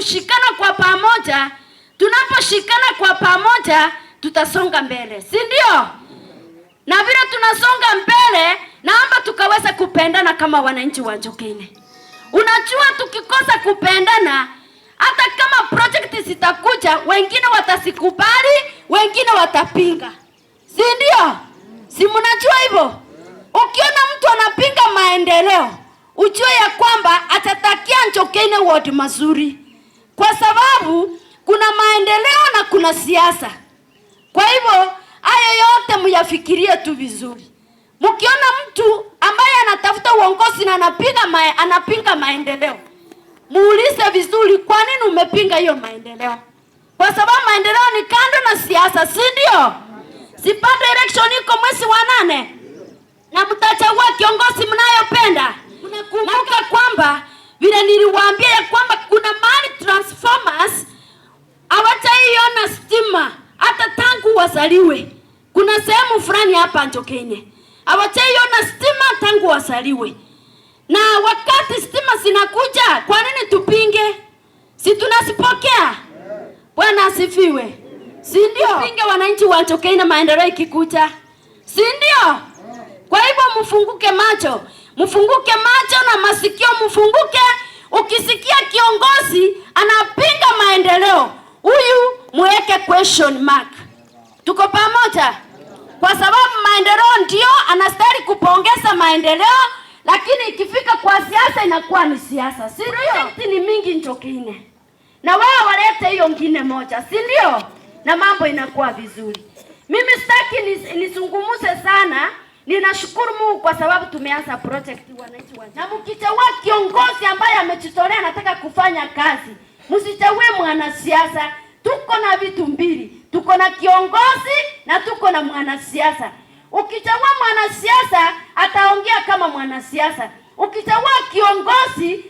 kushikana kwa pamoja. Tunaposhikana kwa pamoja tutasonga mbele, si ndio? Na vile tunasonga mbele, naomba tukaweza kupendana kama wananchi wa Njokene. Unajua tukikosa kupendana, hata kama project zitakuja, wengine watasikubali, wengine watapinga. Si ndio? Si mnajua hivyo? Ukiona mtu anapinga maendeleo, ujue ya kwamba atatakia Njokene ward mazuri. Kwa sababu kuna maendeleo na kuna siasa. Kwa hivyo hayo yote myafikirie tu vizuri. Mkiona mtu ambaye anatafuta uongozi na anapinga maendeleo, muulize vizuri, kwa nini umepinga hiyo maendeleo? Kwa sababu maendeleo ni kando na siasa, si ndio? Sipande election iko mwezi wa 8 na mtachagua kiongozi mnayopenda. Unakumbuka kwamba vile niliwaambia ya kwamba kuna mali transformers hawajaiona stima hata tangu wazaliwe. Kuna sehemu fulani hapa Njokene hawajaiona stima tangu wazaliwe. Na wakati stima zinakuja, kwa nini tupinge? Si tunasipokea? Bwana asifiwe. Si ndio? Pinge wananchi wa Njokene maendeleo ikikuja. Si ndio? Kwa hivyo mfunguke macho. Mfunguke macho na masikio mfunguke. Ukisikia kiongozi anapinga maendeleo, huyu muweke question mark. Tuko pamoja? Kwa sababu maendeleo ndio anastahili kupongeza maendeleo, lakini ikifika kwa siasa inakuwa ni siasa. Si ndio? Ni mingi Njokene. Na wao walete hiyo ngine moja, si ndio? Na mambo inakuwa vizuri. Mimi sitaki nisungumuze sana. Ninashukuru Mungu kwa sababu tumeanza project wananchi wa. Na mkichagua kiongozi ambaye amejitolea anataka kufanya kazi, msichague mwanasiasa. Tuko na vitu mbili. Tuko na kiongozi na tuko na mwanasiasa. Ukichagua mwanasiasa ataongea kama mwanasiasa. Ukichagua kiongozi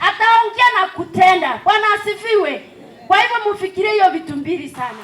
ataongea na kutenda. Bwana asifiwe. Kwa hivyo mfikirie hiyo vitu mbili sana.